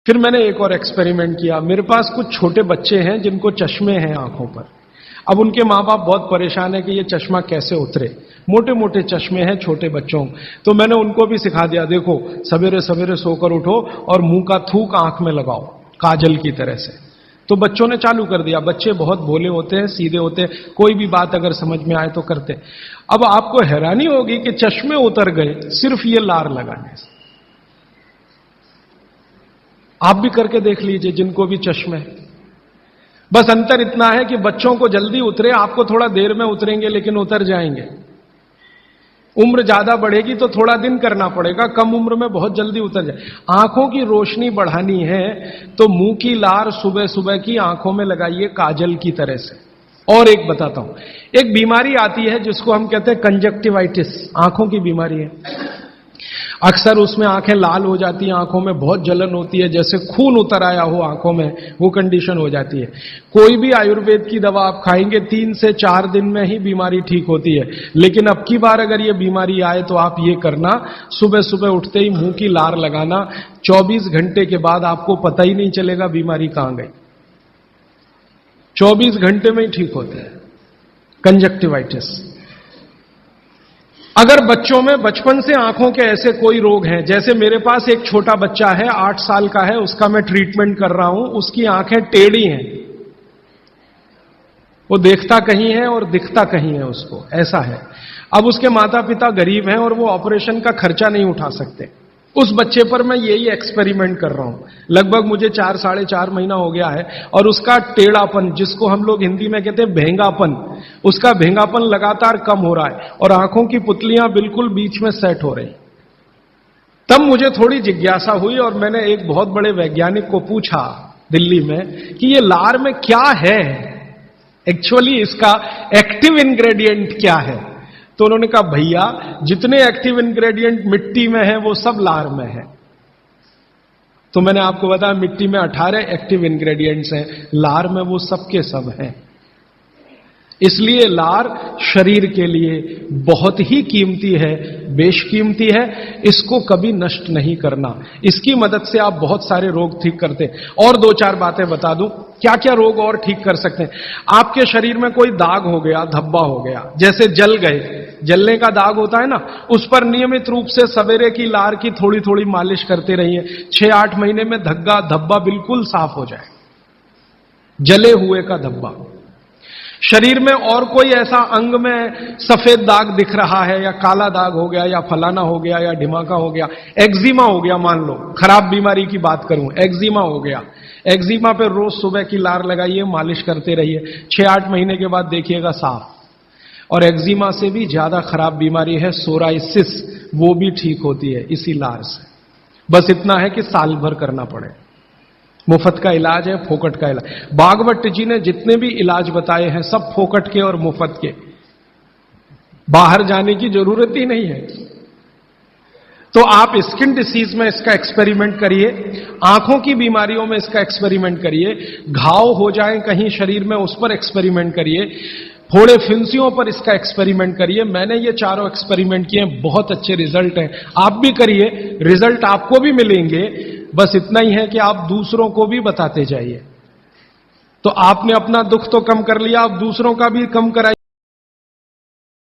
फिर मैंने एक और एक्सपेरिमेंट किया। मेरे पास कुछ छोटे बच्चे हैं जिनको चश्मे हैं आंखों पर। अब उनके मां बाप बहुत परेशान है कि ये चश्मा कैसे उतरे। मोटे मोटे चश्मे हैं छोटे बच्चों। तो मैंने उनको भी सिखा दिया, देखो सवेरे सवेरे सोकर उठो और मुंह का थूक आंख में लगाओ काजल की तरह से। तो बच्चों ने चालू कर दिया। बच्चे बहुत भोले होते हैं, सीधे होते हैं, कोई भी बात अगर समझ में आए तो करते। अब आपको हैरानी होगी कि चश्मे उतर गए सिर्फ ये लार लगाने से। आप भी करके देख लीजिए जिनको भी चश्मे है। बस अंतर इतना है कि बच्चों को जल्दी उतरे, आपको थोड़ा देर में उतरेंगे लेकिन उतर जाएंगे। उम्र ज्यादा बढ़ेगी तो थोड़ा दिन करना पड़ेगा, कम उम्र में बहुत जल्दी उतर जाए। आंखों की रोशनी बढ़ानी है तो मुंह की लार सुबह सुबह की आंखों में लगाइए काजल की तरह से। और एक बताता हूं, एक बीमारी आती है जिसको हम कहते हैं कंजक्टिवाइटिस, आंखों की बीमारी है। अक्सर उसमें आंखें लाल हो जाती हैं, आंखों में बहुत जलन होती है, जैसे खून उतर आया हो आंखों में, वो कंडीशन हो जाती है। कोई भी आयुर्वेद की दवा आप खाएंगे 3 से 4 दिन में ही बीमारी ठीक होती है। लेकिन अब की बार अगर ये बीमारी आए तो आप ये करना, सुबह सुबह उठते ही मुंह की लार लगाना। 24 घंटे के बाद आपको पता ही नहीं चलेगा बीमारी कहां गई। 24 घंटे में ही ठीक होते हैं कंजक्टिवाइटिस। अगर बच्चों में बचपन से आंखों के ऐसे कोई रोग हैं, जैसे मेरे पास एक छोटा बच्चा है 8 साल का है, उसका मैं ट्रीटमेंट कर रहा हूं, उसकी आंखें टेढ़ी हैं, वो देखता कहीं है और दिखता कहीं है, उसको ऐसा है। अब उसके माता पिता गरीब हैं और वो ऑपरेशन का खर्चा नहीं उठा सकते। उस बच्चे पर मैं यही एक्सपेरिमेंट कर रहा हूं। लगभग मुझे 4 साढ़े 4 महीना हो गया है और उसका टेढ़ापन, जिसको हम लोग हिंदी में कहते हैं भेंगापन, उसका भेंगापन लगातार कम हो रहा है और आंखों की पुतलियां बिल्कुल बीच में सेट हो रही। तब मुझे थोड़ी जिज्ञासा हुई और मैंने एक बहुत बड़े वैज्ञानिक को पूछा दिल्ली में कि ये लार में क्या है, एक्चुअली इसका एक्टिव इंग्रेडिएंट क्या है। तो उन्होंने कहा, भैया जितने एक्टिव इंग्रेडिएंट मिट्टी में है वो सब लार में है। तो मैंने आपको बताया मिट्टी में 18 एक्टिव इंग्रेडिएंट्स हैं, लार में वो सब के सब हैं। इसलिए लार शरीर के लिए बहुत ही कीमती है, बेशकीमती है। इसको कभी नष्ट नहीं करना। इसकी मदद से आप बहुत सारे रोग ठीक करते हैं। और 2-4 बातें बता दूं क्या क्या रोग और ठीक कर सकते हैं। आपके शरीर में कोई दाग हो गया, धब्बा हो गया, जैसे जल गए, जलने का दाग होता है ना, उस पर नियमित रूप से सवेरे की लार की थोड़ी थोड़ी मालिश करते रहिए। 6-8 महीने में धब्बा बिल्कुल साफ हो जाए, जले हुए का धब्बा। शरीर में और कोई ऐसा अंग में सफेद दाग दिख रहा है, या काला दाग हो गया, या फलाना हो गया, या ढिमाका हो गया, एक्जिमा हो गया, मान लो खराब बीमारी की बात करूं, एक्जिमा हो गया, एक्जिमा पे रोज सुबह की लार लगाइए, मालिश करते रहिए, 6-8 महीने के बाद देखिएगा साफ। और एक्जिमा से भी ज्यादा खराब बीमारी है सोराइसिस, वो भी ठीक होती है इसी लार से। बस इतना है कि साल भर करना पड़े। मुफ्त का इलाज है, फोकट का इलाज। भागवत जी ने जितने भी इलाज बताए हैं सब फोकट के और मुफ्त के, बाहर जाने की जरूरत ही नहीं है। तो आप स्किन डिसीज में इसका एक्सपेरिमेंट करिए, आंखों की बीमारियों में इसका एक्सपेरिमेंट करिए, घाव हो जाए कहीं शरीर में उस पर एक्सपेरिमेंट करिए, फोड़े फिंसियों पर इसका एक्सपेरिमेंट करिए। मैंने ये चारों एक्सपेरिमेंट किए, बहुत अच्छे रिजल्ट हैं। आप भी करिए, रिजल्ट आपको भी मिलेंगे। बस इतना ही है कि आप दूसरों को भी बताते जाइए। तो आपने अपना दुख तो कम कर लिया, आप दूसरों का भी कम कराइए।